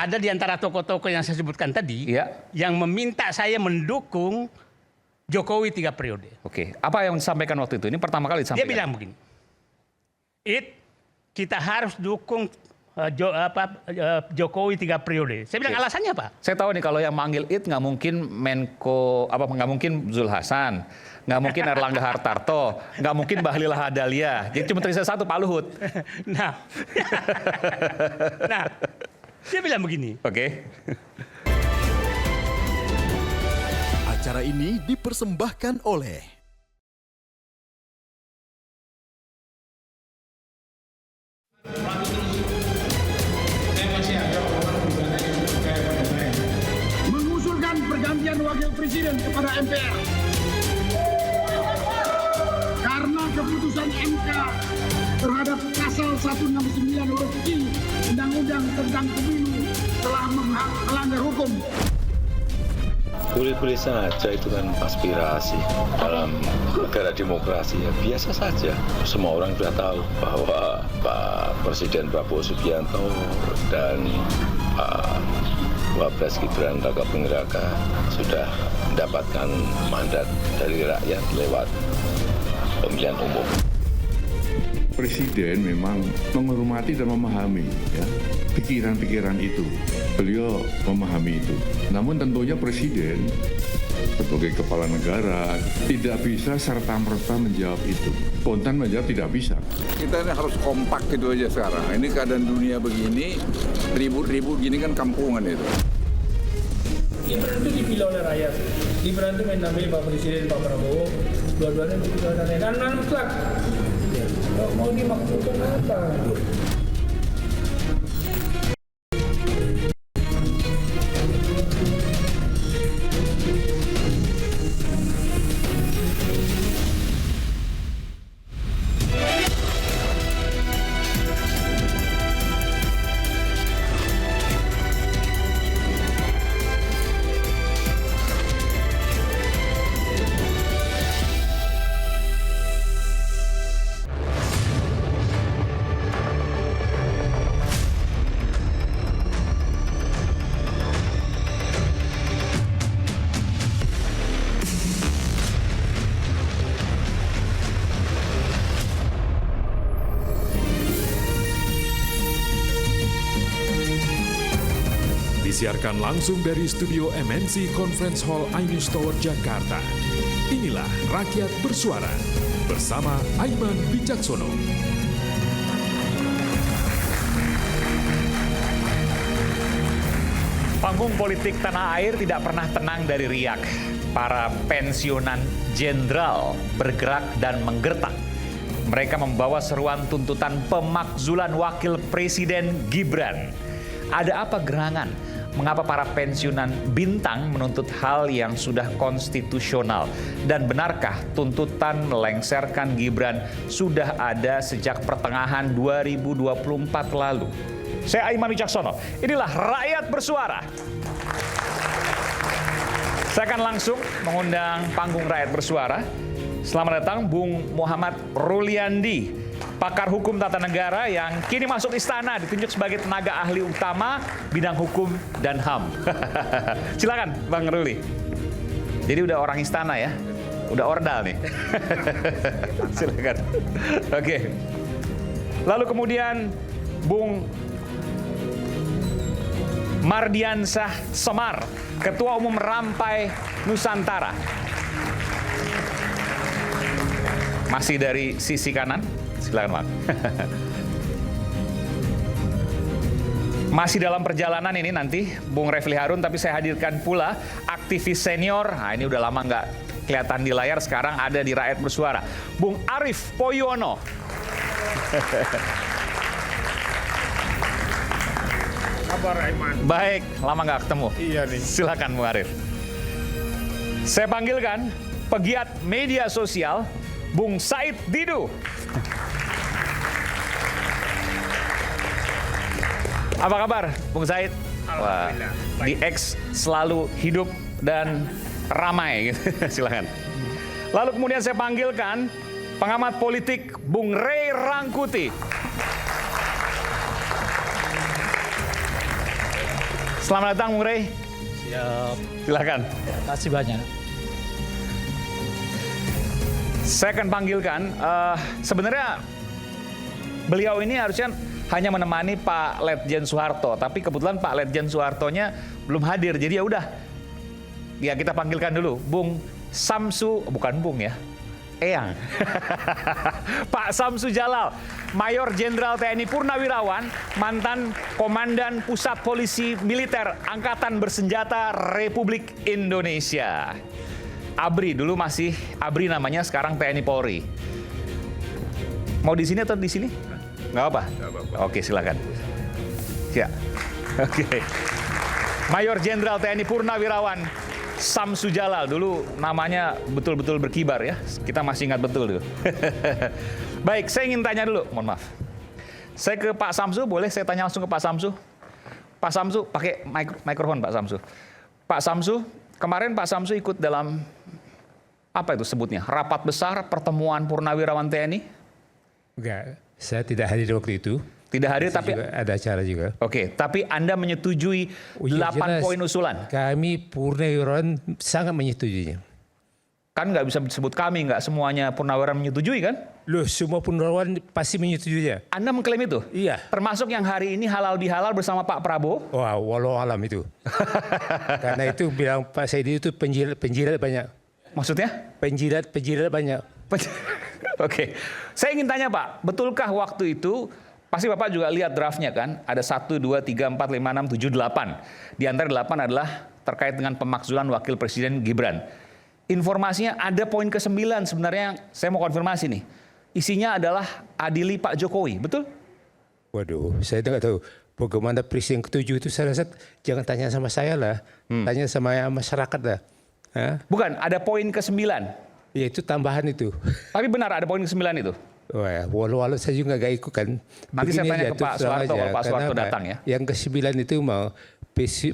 ada di antara tokoh-tokoh yang saya sebutkan tadi yang meminta saya mendukung Jokowi 3 periode. Oke, apa yang disampaikan waktu itu? Ini pertama kali disampaikan. Dia bilang begini, kita harus dukung Jokowi 3 periode. Saya bilang alasannya apa? Saya tahu nih kalau yang manggil nggak mungkin Menko, nggak mungkin Zul Hasan, nggak mungkin Erlangga Hartarto, nggak mungkin Bahlil Lahadalia. Jadi cuma tersisa satu, Pak Luhut. Nah, dia bilang begini. Oke. Acara ini dipersembahkan oleh mengusulkan pergantian wakil presiden kepada MPR karena keputusan MK terhadap pasal 169 huruf I Undang-Undang tentang Pemilu telah melanggar hukum. Boleh-boleh saja, itu kan aspirasi dalam negara demokrasi, ya biasa saja. Semua orang sudah tahu bahwa Pak Presiden Prabowo Subianto dan Pak Wapres Gibran Rakabuming Raka sudah mendapatkan mandat dari rakyat lewat pemilihan umum. Presiden memang menghormati dan memahami pikiran-pikiran itu. Beliau memahami itu. Namun tentunya Presiden sebagai kepala negara tidak bisa serta-merta menjawab itu. Spontan menjawab tidak bisa. Kita ini harus kompak gitu aja sekarang. Ini keadaan dunia begini, ribut-ribut gini kan kampungan itu. Gibran itu dipilih oleh rakyat. Gibran itu menamai Pak Presiden, Pak Prabowo. Dua-duanya dipilih oleh rakyat. Dan mutlak. Mau dimaksudkan apa? Disiarkan langsung dari studio MNC Conference Hall Ainus Tower, Jakarta. Inilah Rakyat Bersuara bersama Aiman Wicaksono. Panggung politik tanah air tidak pernah tenang dari riak. Para pensiunan jenderal bergerak dan menggertak. Mereka membawa seruan tuntutan pemakzulan wakil presiden Gibran. Ada apa gerangan? Mengapa para pensiunan bintang menuntut hal yang sudah konstitusional? Dan benarkah tuntutan melengsarkan Gibran sudah ada sejak pertengahan 2024 lalu? Saya Aiman Wicaksono, inilah Rakyat Bersuara. Saya akan langsung mengundang panggung Rakyat Bersuara. Selamat datang Bung Muhammad Ruliandi, pakar hukum tata negara yang kini masuk istana, ditunjuk sebagai tenaga ahli utama bidang hukum dan HAM. Silakan Bang Ruli. Jadi udah orang istana ya, udah ordal nih. Silakan. Oke. Lalu kemudian Bung Mardiansah Semar, Ketua Umum Rampai Nusantara. Masih dari sisi kanan. Silakan, Bang. Masih dalam perjalanan ini nanti Bung Refli Harun, tapi saya hadirkan pula aktivis senior. Nah, ini udah lama nggak kelihatan di layar, sekarang ada di Rakyat Bersuara. Bung Arief Poyono. Kabar Aiman. Baik, lama nggak ketemu. Iya nih. Silakan Bung Arief. Saya panggilkan pegiat media sosial Bung Said Didu. Apa kabar, Bung Said? Wah, di X selalu hidup dan ramai. Silakan. Lalu kemudian saya panggilkan pengamat politik Bung Ray Rangkuti. Selamat datang, Bung Rey. Siap. Silakan. Terima kasih banyak. Saya akan panggilkan, sebenarnya beliau ini harusnya hanya menemani Pak Letjen Soeharto, tapi kebetulan Pak Letjen Soehartonya belum hadir, jadi ya udah. Ya kita panggilkan dulu, Bung Samsu, bukan Bung ya, Eyang. Pak Samsu Jalal, Mayor Jenderal TNI Purnawirawan, mantan Komandan Pusat Polisi Militer Angkatan Bersenjata Republik Indonesia. ABRI, dulu masih ABRI namanya, sekarang TNI Polri. Mau di sini atau di sini? Nggak apa? Oke, silakan. Ya. Oke. Mayor Jenderal TNI Purnawirawan Samsu Jalal, dulu namanya betul-betul berkibar ya. Kita masih ingat betul dulu. Baik, saya ingin tanya dulu, mohon maaf. Saya ke Pak Samsu, boleh saya tanya langsung ke Pak Samsu? Pak Samsu, pakai mikrofon Pak Samsu. Pak Samsu, kemarin Pak Samsu ikut dalam, apa itu sebutnya, rapat besar pertemuan Purnawirawan TNI? Enggak, saya tidak hadir waktu itu. Tidak hadir, tapi juga ada acara juga. Oke, tapi Anda menyetujui 8 poin usulan? Kami Purnawirawan sangat menyetujuinya. Kan nggak bisa disebut kami, nggak semuanya Purnawirawan menyetujui kan? Loh, semua Purnawirawan pasti menyetujuinya. Anda mengklaim itu? Iya. Termasuk yang hari ini halal bihalal bersama Pak Prabowo? Wah, walau alam itu. Karena itu bilang Pak Saidi itu penjilat banyak. Maksudnya? Penjilat banyak. Oke, saya ingin tanya Pak, betulkah waktu itu, pasti Bapak juga lihat draftnya kan, ada 1, 2, 3, 4, 5, 6, 7, 8. Di antara 8 adalah terkait dengan pemakzulan Wakil Presiden Gibran. Informasinya ada poin ke-9 sebenarnya, saya mau konfirmasi nih. Isinya adalah adili Pak Jokowi, betul? Waduh, saya tidak tahu. Bagaimana Presiden ke-7 itu saya rasa jangan tanya sama saya lah. Tanya sama masyarakat lah. Hah? Bukan, ada poin ke-9. Ya itu tambahan itu. Tapi benar ada poin ke-9 itu? Wah, walau saya juga gak ikut kan. Nanti saya tanya ke Pak Soeharto kalau Pak Soeharto datang ya. Yang ke-9 itu mau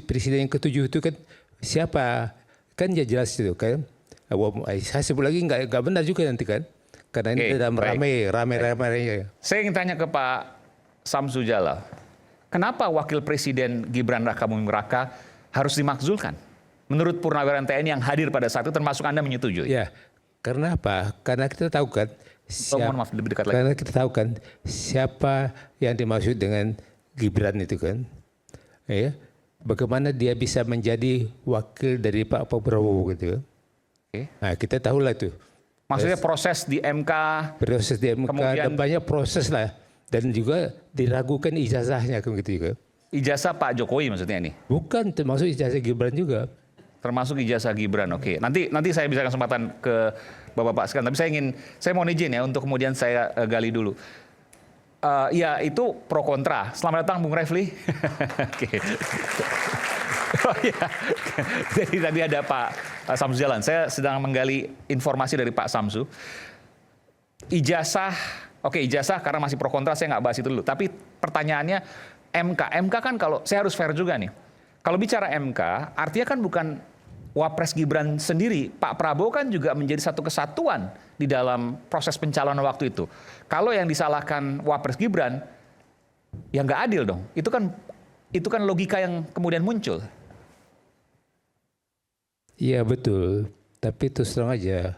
Presiden yang ke-7 itu kan siapa? Kan ya jelas itu kan. Saya sebut lagi nggak benar juga nanti kan. Karena ini dalam rame. Saya ingin tanya ke Pak Samsu Jalal. Kenapa Wakil Presiden Gibran Rakabuming Raka harus dimakzulkan? Menurut Purnawirawan TNI yang hadir pada saat itu, termasuk Anda menyetujui? Ya, karena apa? Karena kita tahu kan. Mohon maaf, lebih dekat lagi. Karena kita tahu kan siapa yang dimaksud dengan Gibran itu kan. Ya, bagaimana dia bisa menjadi wakil dari Pak Prabowo gitu. Okay. Nah, kita tahulah itu. Maksudnya proses di MK. Proses di MK, kemudian, dan banyak proses lah. Dan juga diragukan ijazahnya gitu juga. Ijazah Pak Jokowi maksudnya ini? Bukan, termasuk ijazah Gibran juga. Termasuk ijazah Gibran, oke. Nanti saya bisa kesempatan ke Bapak-Bapak sekalian. Tapi saya mau izin ya untuk kemudian saya gali dulu. Ya itu pro kontra. Selamat datang Bung Refli. Oke. Oh ya. Jadi tadi ada Pak Samsu Jalan. Saya sedang menggali informasi dari Pak Samsu. Ijazah, oke, ijazah karena masih pro kontra saya nggak bahas itu dulu. Tapi pertanyaannya MK kan kalau saya harus fair juga nih. Kalau bicara MK, artinya kan bukan Wapres Gibran sendiri. Pak Prabowo kan juga menjadi satu kesatuan di dalam proses pencalonan waktu itu. Kalau yang disalahkan Wapres Gibran, ya nggak adil dong. Itu kan logika yang kemudian muncul. Iya betul. Tapi terus terang aja,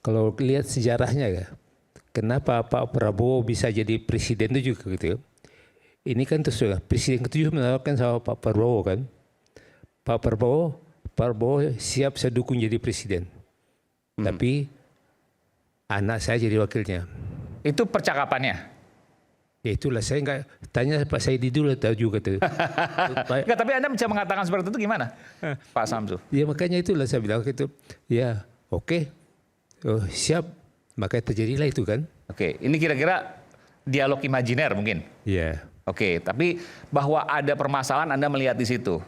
kalau lihat sejarahnya ya, kenapa Pak Prabowo bisa jadi presiden itu juga gitu. Ini kan terus presiden ke-7 menawarkan sama Pak Prabowo kan. Pak Prabowo siap saya dukung jadi presiden. Tapi anak saya jadi wakilnya. Itu percakapannya? Ya itulah, saya nggak tanya Pak Saidi dulu tahu juga tuh. Nggak, tapi Anda bisa mengatakan seperti itu gimana, Pak Samsu? Ya makanya itulah saya bilang gitu. Ya oke. Oh, siap. Makanya terjadilah itu kan. Oke, ini kira-kira dialog imajiner mungkin? Iya. Oke, tapi bahwa ada permasalahan Anda melihat di situ.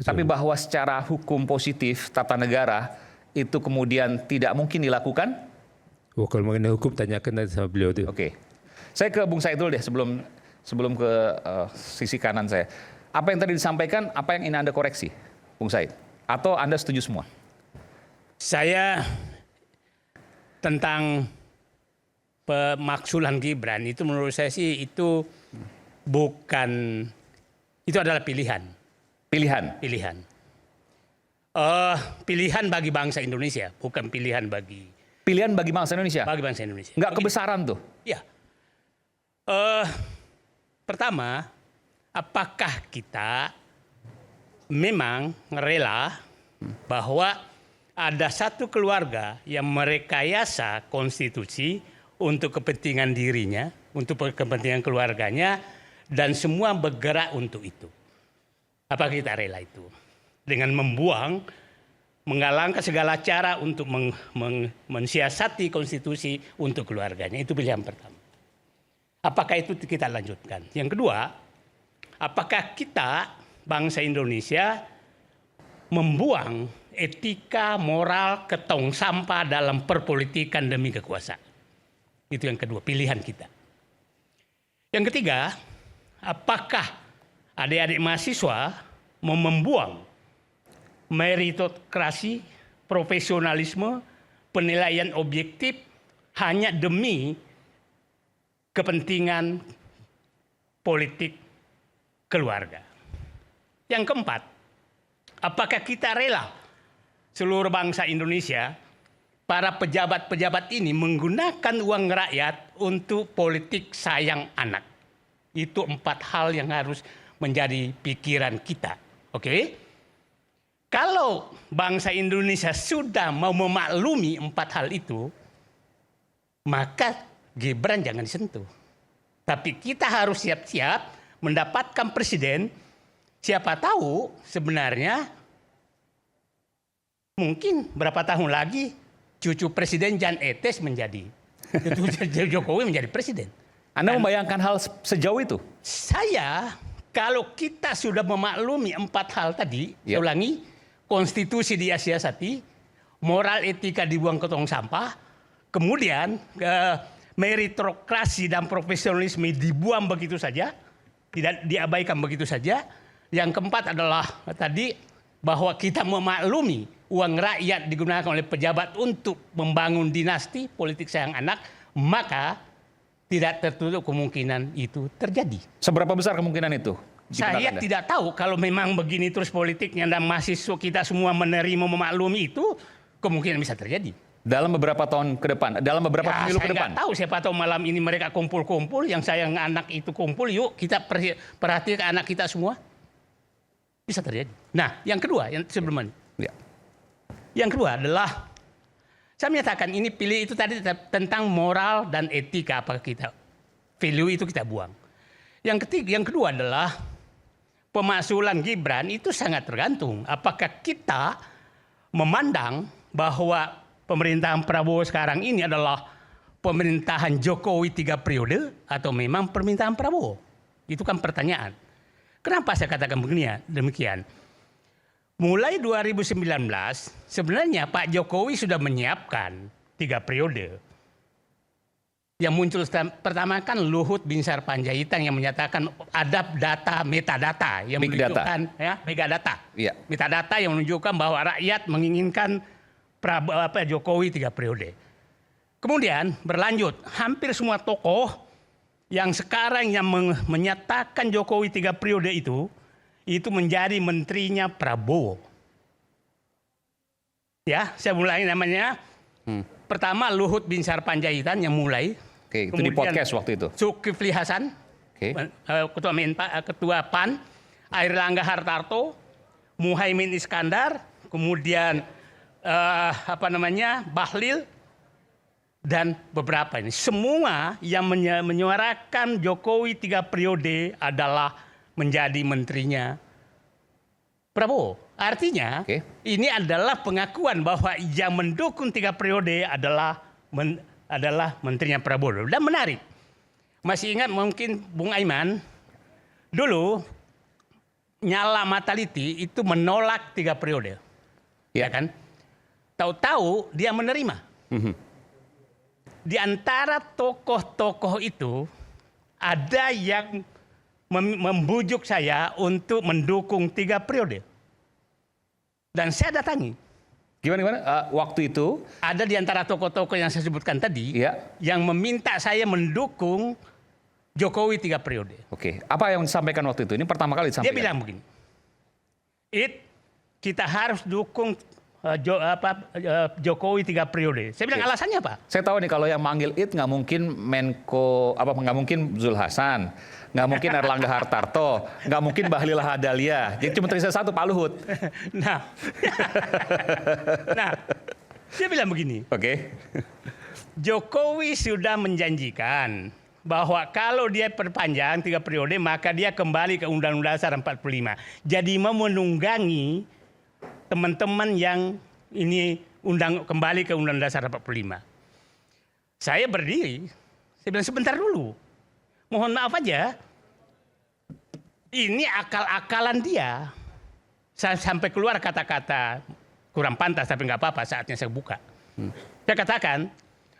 Betul. Tapi bahwa secara hukum positif tata negara itu kemudian tidak mungkin dilakukan? Oh, kalau mengenai hukum tanyakan sama beliau itu. Oke. Saya ke Bung Said dulu deh sebelum ke sisi kanan saya. Apa yang tadi disampaikan, apa yang ingin Anda koreksi, Bung Said? Atau Anda setuju semua? Saya tentang pemakzulan Gibran itu menurut saya sih itu bukan, itu adalah pilihan. Pilihan. Pilihan bagi bangsa Indonesia, bukan pilihan bagi Bangsa Indonesia. bagi bangsa Indonesia. Nggak kebesaran tuh. Ya. Pertama, apakah kita memang rela bahwa ada satu keluarga yang merekayasa konstitusi untuk kepentingan dirinya, untuk kepentingan keluarganya, dan semua bergerak untuk itu? Apakah kita rela itu? Dengan menggalangkan segala cara untuk mensiasati konstitusi untuk keluarganya. Itu pilihan pertama. Apakah itu kita lanjutkan? Yang kedua, apakah kita, bangsa Indonesia, membuang etika, moral, ke tong sampah dalam perpolitikan demi kekuasaan? Itu yang kedua, pilihan kita. Yang ketiga, apakah adik-adik mahasiswa mau membuang meritokrasi, profesionalisme, penilaian objektif hanya demi kepentingan politik keluarga? Yang keempat, apakah kita rela seluruh bangsa Indonesia, para pejabat-pejabat ini menggunakan uang rakyat untuk politik sayang anak? Itu 4 hal yang harus menjadi pikiran kita. Oke? Kalau bangsa Indonesia sudah mau memaklumi 4 hal itu, maka Gibran jangan disentuh. Tapi kita harus siap-siap mendapatkan presiden. Siapa tahu sebenarnya mungkin berapa tahun lagi cucu presiden Jan Etes menjadi, Jokowi menjadi presiden. Anda membayangkan hal sejauh itu? Saya, kalau kita sudah memaklumi 4 hal tadi, saya ulangi, konstitusi disiasati, moral etika dibuang ke tong sampah, kemudian meritokrasi dan profesionalisme dibuang begitu saja, tidak diabaikan begitu saja. Yang keempat adalah tadi bahwa kita memaklumi uang rakyat digunakan oleh pejabat untuk membangun dinasti politik sayang anak, maka tidak tertutup kemungkinan itu terjadi. Seberapa besar kemungkinan itu? Saya tidak tahu kalau memang begini terus politiknya dan mahasiswa kita semua menerima memaklumi itu, kemungkinan bisa terjadi. Dalam beberapa tahun ke depan, dalam beberapa pemilu ke depan. Saya nggak tahu, siapa tahu malam ini mereka kumpul-kumpul, yang sayang anak itu kumpul, yuk kita perhatikan anak kita semua. Bisa terjadi. Nah, yang kedua, yang sebelum ini. Ya. Yang kedua adalah, saya menyatakan ini pilih itu tadi tentang moral dan etika, apakah kita, value itu kita buang. Yang kedua adalah, pemakzulan Gibran itu sangat tergantung. Apakah kita memandang bahwa pemerintahan Prabowo sekarang ini adalah pemerintahan Jokowi 3 periode atau memang pemerintahan Prabowo? Itu kan pertanyaan. Kenapa saya katakan demikian? Mulai 2019 sebenarnya Pak Jokowi sudah menyiapkan 3 periode. Yang muncul pertama kan Luhut Binsar Panjaitan yang menyatakan ada data metadata yang menunjukkan megadata. Ya. Metadata yang menunjukkan bahwa rakyat menginginkan Jokowi 3 periode. Kemudian berlanjut, hampir semua tokoh yang sekarang yang menyatakan Jokowi 3 periode itu menjadi menterinya Prabowo. Ya, saya mulai namanya. Pertama Luhut Binsar Panjaitan yang mulai. Oke, itu di podcast waktu itu. Zulkifli Hasan, Ketua PAN, Airlangga Hartarto, Muhaimin Iskandar, kemudian Bahlil, dan beberapa ini. Semua yang menyuarakan Jokowi 3 periode adalah menjadi menterinya Prabowo. Artinya ini adalah pengakuan bahwa yang mendukung 3 periode adalah menterinya Prabowo. Dan menarik, masih ingat mungkin Bung Aiman, dulu Nyala Mataliti itu menolak 3 periode. Ya kan? Tahu-tahu dia menerima. Di antara tokoh-tokoh itu ada yang membujuk saya untuk mendukung 3 periode. Dan saya datangi. Gimana? Waktu itu ada di antara tokoh-tokoh yang saya sebutkan tadi yang meminta saya mendukung Jokowi 3 periode. Oke, apa yang disampaikan waktu itu? Ini pertama kali disampaikan. Dia bilang begini, kita harus dukung Jokowi 3 periode. Saya bilang alasannya apa? Saya tahu nih kalau yang manggil nggak mungkin Menko nggak mungkin Zul Hasan, nggak mungkin Erlangga Hartarto, nggak mungkin Bahlil Lahadalia. Jadi cuma tersisa satu, Pak Luhut. Nah, dia bilang begini. Oke. Jokowi sudah menjanjikan bahwa kalau dia perpanjang 3 periode maka dia kembali ke Undang-Undang Dasar 45. Jadi mau menunggangi teman-teman yang ini kembali ke Undang-Undang Dasar 45. Saya berdiri, saya bilang sebentar dulu. Mohon maaf aja, ini akal-akalan dia. Saya sampai keluar kata-kata kurang pantas tapi nggak apa-apa, saatnya saya buka. Saya katakan,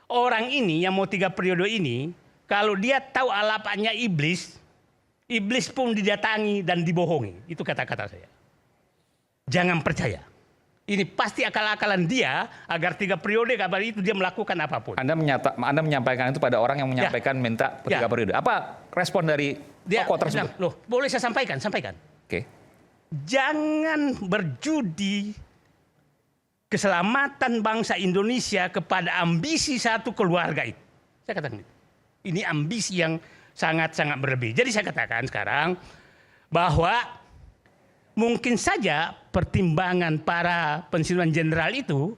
orang ini yang mau 3 periode ini, kalau dia tahu alapannya iblis, iblis pun didatangi dan dibohongi. Itu kata-kata saya. Jangan percaya. Ini pasti akal-akalan dia agar 3 periode kabar itu dia melakukan apapun. Anda menyampaikan itu pada orang yang menyampaikan minta 3 periode. Apa respon dari tokoh tersebut? Loh, boleh saya sampaikan. Oke. Jangan berjudi keselamatan bangsa Indonesia kepada ambisi satu keluarga itu. Saya katakan itu. Ini ambisi yang sangat-sangat berlebih. Jadi saya katakan sekarang bahwa mungkin saja pertimbangan para pensiunan jenderal itu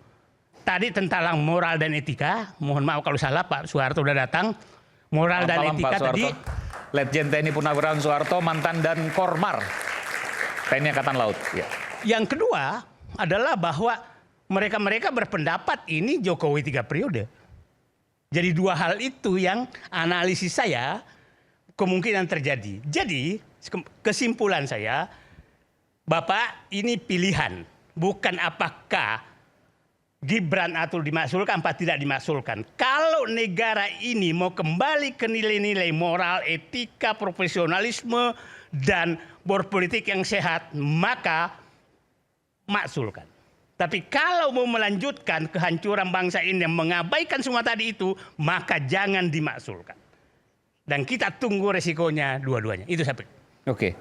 tadi tentang moral dan etika. Mohon maaf kalau salah, Pak Soeharto sudah datang. Moral dan etika tadi. Letjen TNI Purnawirawan Soeharto, mantan dan Kormar TNI Angkatan Laut. Ya. Yang kedua adalah bahwa mereka berpendapat ini Jokowi 3 periode. Jadi 2 hal itu yang analisis saya kemungkinan terjadi. Jadi kesimpulan saya, Bapak, ini pilihan, bukan apakah Gibran atau dimakzulkan apa tidak dimakzulkan. Kalau negara ini mau kembali ke nilai-nilai moral, etika, profesionalisme, dan berpolitik yang sehat, maka makzulkan. Tapi kalau mau melanjutkan kehancuran bangsa ini yang mengabaikan semua tadi itu, maka jangan dimakzulkan. Dan kita tunggu resikonya dua-duanya. Itu saya pikir. Oke.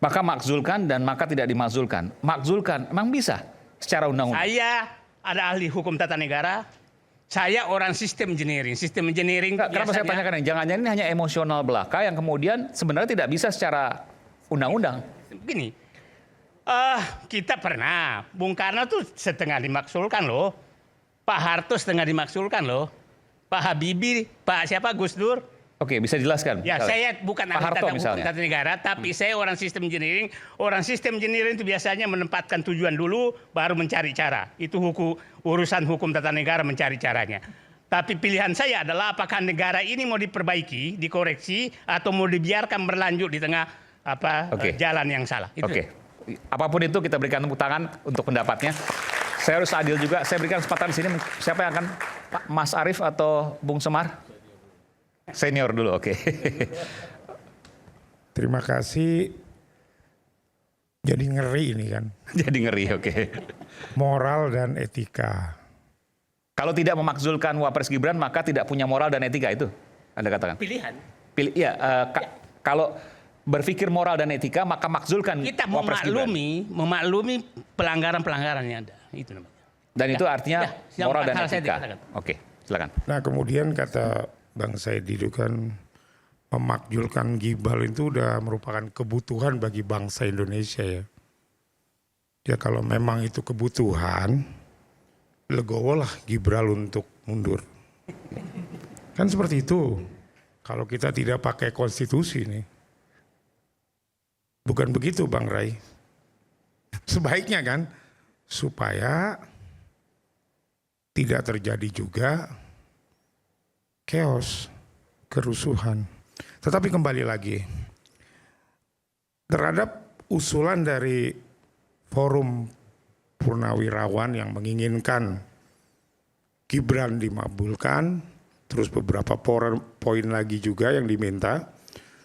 Maka makzulkan dan maka tidak dimakzulkan. Makzulkan, emang bisa secara undang-undang? Saya ada ahli hukum tata negara. Saya orang sistem engineering. Sistem engineering. Kenapa saya tanyakan ini? Jangan-jangan ini hanya emosional belaka yang kemudian sebenarnya tidak bisa secara undang-undang. Begini, kita pernah, Bung Karno tuh setengah dimakzulkan loh. Pak Harto setengah dimakzulkan loh. Pak Habibie, Pak siapa, Gus Dur. Oke, bisa dijelaskan. Ya, misalnya. saya bukan ahli hukum tata negara, tapi saya orang sistem engineering. Orang sistem engineering itu biasanya menempatkan tujuan dulu, baru mencari cara. Itu urusan hukum tata negara mencari caranya. Tapi pilihan saya adalah apakah negara ini mau diperbaiki, dikoreksi, atau mau dibiarkan berlanjut di tengah jalan yang salah. Oke. Apapun itu kita berikan tepuk tangan untuk pendapatnya. Saya harus adil juga. Saya berikan kesempatan di sini. Siapa yang akan? Pak Mas Arief atau Bung Semar? Senior dulu, oke. Terima kasih. Jadi ngeri ini kan. Jadi ngeri, oke. Moral dan etika. Kalau tidak memakzulkan Wapres Gibran, maka tidak punya moral dan etika, itu Anda katakan? Pilihan. Kalau berpikir moral dan etika, maka makzulkan kita Wapres Gibran. memaklumi pelanggaran-pelanggaran yang ada. Itu namanya. Dan itu artinya moral dan etika. Oke, silakan. Nah kemudian kata Bang Said itu kan memakzulkan Gibran itu udah merupakan kebutuhan bagi bangsa Indonesia ya. Ya kalau memang itu kebutuhan, legowo lah Gibran untuk mundur. Kan seperti itu. Kalau kita tidak pakai konstitusi nih. Bukan begitu Bang Rai. Sebaiknya kan supaya tidak terjadi juga chaos, kerusuhan. Tetapi kembali lagi, terhadap usulan dari Forum Purnawirawan yang menginginkan Gibran dimakbulkan, terus beberapa poin lagi juga yang diminta,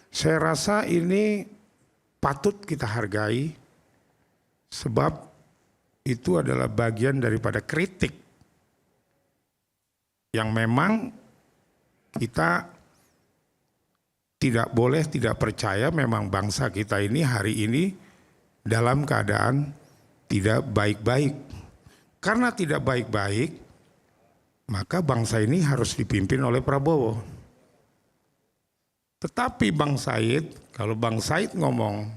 saya rasa ini patut kita hargai, sebab itu adalah bagian daripada kritik yang memang kita tidak boleh tidak percaya memang bangsa kita ini hari ini dalam keadaan tidak baik-baik. Karena tidak baik-baik, maka bangsa ini harus dipimpin oleh Prabowo. Tetapi Bang Said, kalau Bang Said ngomong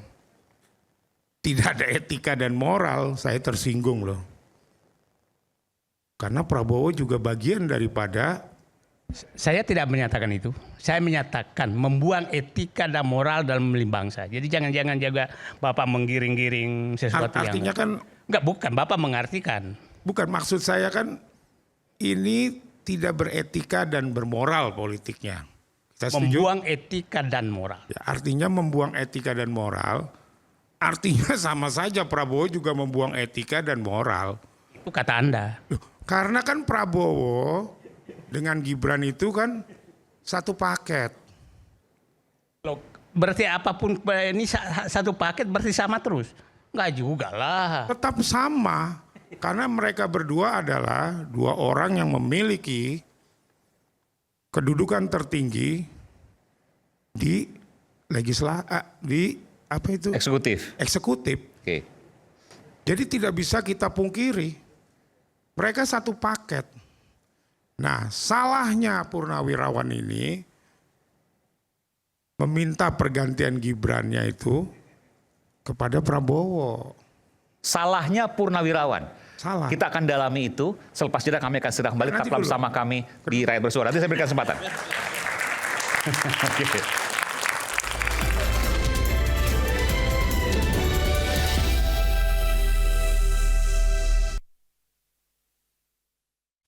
tidak ada etika dan moral, saya tersinggung loh. Karena Prabowo juga bagian daripada... Saya tidak menyatakan itu. Saya menyatakan membuang etika dan moral dalam memilih bangsa. Jadi jangan juga Bapak menggiring-giring sesuatu artinya yang... kan... Enggak, bukan. Bapak mengartikan. Bukan, maksud saya kan ini tidak beretika dan bermoral politiknya. Kita setuju? Membuang etika dan moral. Ya, artinya membuang etika dan moral, artinya sama saja Prabowo juga membuang etika dan moral. Itu kata Anda. Karena kan Prabowo dengan Gibran itu kan satu paket. Berarti apapun ini satu paket berarti sama terus? Enggak juga lah. Tetap sama. Karena mereka berdua adalah dua orang yang memiliki kedudukan tertinggi di eksekutif. Oke. Jadi tidak bisa kita pungkiri. Mereka satu paket. Nah, salahnya Purnawirawan ini meminta pergantian Gibrannya itu kepada Prabowo. Salahnya Purnawirawan. Salah. Kita akan dalami itu. Selepas jeda kami akan segera kembali. Tetaplah bersama kami di Rakyat Bersuara. Nanti saya berikan kesempatan. Oke.